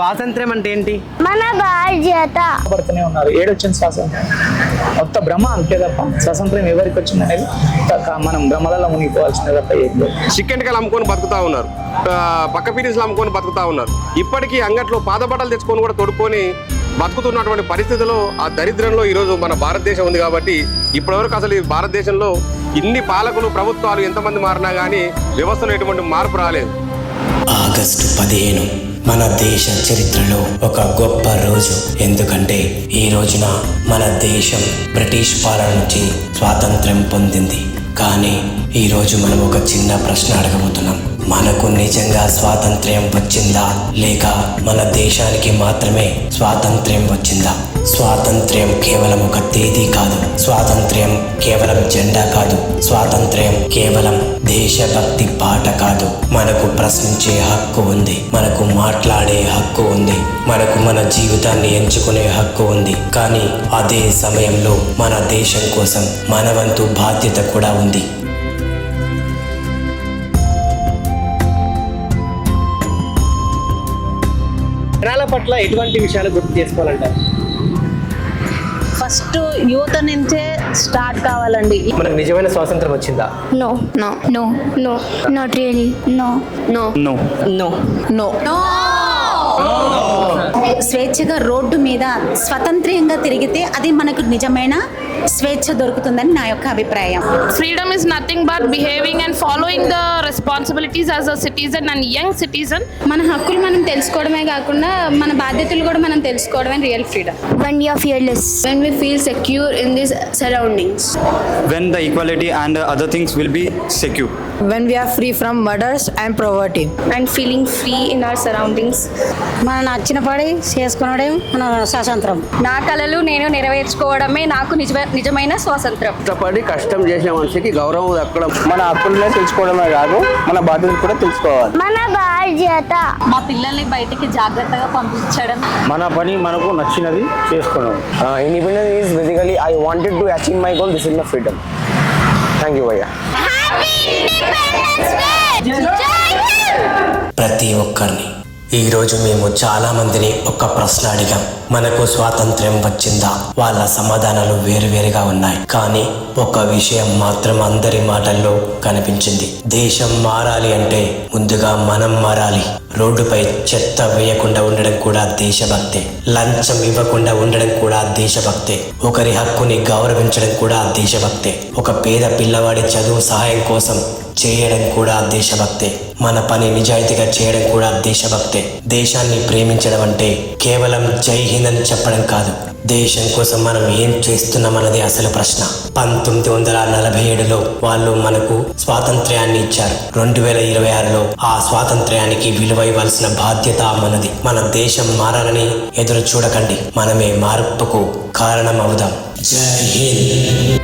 స్వాతంత్ర్యం అంటే ఏంటి? మన బాధ్యత. పడుతూనే ఉన్నారు. ఏడొచ్చింది స్వాతంత్రం, మొత్తం భ్రమ అంతే తప్ప స్వాతంత్రం ఎవరికి వచ్చింది అనేది మనం భ్రమలలో మునిగిపోవాల్సిందే తప్ప ఏం లేదు. చికెన్ కాయలు అమ్ముకొని బతుకుతా ఉన్నారు, పక్క పీరియడ్స్లో అమ్ముకొని బతుకుతా ఉన్నారు. ఇప్పటికీ అంగట్లో పాత బట్టలు తెచ్చుకొని కూడా తొడుక్కొని బతుకుతున్నటువంటి పరిస్థితుల్లో ఆ దరిద్రంలో ఈరోజు మన భారతదేశం ఉంది. కాబట్టి ఇప్పటివరకు అసలు ఈ భారతదేశంలో ఇన్ని పాలకులు ప్రభుత్వాలు ఎంతమంది మారినా కానీ వ్యవస్థలో ఎటువంటి మార్పు రాలేదు. ఆగస్టు 15 మన దేశ చరిత్రలో ఒక గొప్ప రోజు. ఎందుకంటే ఈ రోజున మన దేశం బ్రిటిష్ పాలన నుంచి స్వాతంత్ర్యం పొందింది. కానీ ఈరోజు మనం ఒక చిన్న ప్రశ్న అడగబోతున్నాం. మనకు నిజంగా స్వాతంత్ర్యం వచ్చిందా, లేక మన దేశానికి మాత్రమే స్వాతంత్ర్యం వచ్చిందా? స్వాతంత్ర్యం కేవలం ఒక తేదీ కాదు, స్వాతంత్ర్యం కేవలం జెండా కాదు, స్వాతంత్ర్యం కేవలం దేశభక్తి పాట కాదు. మనకు ప్రశ్నించే హక్కు ఉంది, మనకు మాట్లాడే హక్కు ఉంది, మనకు మన జీవితాన్ని ఎంచుకునే హక్కు ఉంది. కానీ అదే సమయంలో మన దేశం కోసం మన వంతు బాధ్యత కూడా ఉంది. జనాల పట్ల ఎటువంటి విషయాలు గుర్తు చేసుకోవాలంటారు? ఫస్ట్ యూత్ నుంచే స్టార్ట్ కావాలండి. మనకు నిజమైన స్వాతంత్రం వచ్చిందా? No, no, no, no, not really. No, no, no. No no no. స్వేచ్ఛగా రోడ్డు మీద స్వతంత్రంగా తిరిగితే అది మనకు నిజమైన స్వేచ్ఛ దొరుకుతుందని నా యొక్క అభిప్రాయం. Freedom is nothing but behaving and following the responsibilities as a citizen and young citizen. మన హక్కులు మనం తెలుసుకోవడమే కాకుండా మన బాధ్యతలు కూడా మనం తెలుసుకోవడమే real freedom. when we are fearless. When we feel secure in these surroundings. When the equality and other things will be secure. When we are free from murders and poverty. And feeling free in our surroundings. మన నచ్చిన పడి చేసుకునడం మన స్వాతంత్రం. నా కలలు నేను నెరవేర్చుకోవడమే నాకు నిజమైన స్వాతంత్రం. కష్టపడి కష్టం చేసిన మనిషికి గౌరవం దక్కడం. మన హక్కులనే తెలుసుకోవడమే కాదు, మన బాధ్యతలు కూడా తెలుసుకోవాలి. మన బాధ్యత. మా పిల్లల్ని బయటికి జాగ్రత్తగా పంపించడం. మన పని మనకు నచ్చినది చేసుకోవడం. Independence is basically I wanted to achieve my goal. This is my freedom. Thank you, Bhaiya. Happy Independence Day. ప్రతి ఒక్కరిని ఈరోజు మేము చాలా మందిని ఒక ప్రశ్న అడిగాం. మనకు స్వాతంత్ర్యం వచ్చిందా? వాళ్ళ సమాధానాలు వేరువేరుగా ఉన్నాయి. కానీ ఒక విషయం మాత్రం అందరి మాటల్లో కనిపించింది. దేశం మారాలి అంటే ముందుగా మనం మారాలి. రోడ్డుపై చెత్త వేయకుండా ఉండడం కూడా దేశభక్తే. లంచం ఇవ్వకుండా ఉండడం కూడా దేశభక్తే. ఒకరి హక్కుని గౌరవించడం కూడా దేశభక్తే. ఒక పేద పిల్లవాడి చదువు సహాయం కోసం చేయడం కూడా దేశభక్తే. మన పని నిజాయితీగా చేయడం కూడా దేశభక్తే. దేశాన్ని ప్రేమించడం అంటే కేవలం జై హింద్ అని చెప్పడం కాదు. దేశం కోసం మనం ఏం చేస్తున్నామన్నది అసలు ప్రశ్న. 1947లో వాళ్ళు మనకు స్వాతంత్ర్యాన్ని ఇచ్చారు. 2026లో ఆ స్వాతంత్ర్యానికి విలువ ఇవ్వాల్సిన బాధ్యత మనది. మన దేశం మారాలని ఎదురు చూడకండి, మనమే మార్పుకు కారణం అవుదాం. జై హింద్.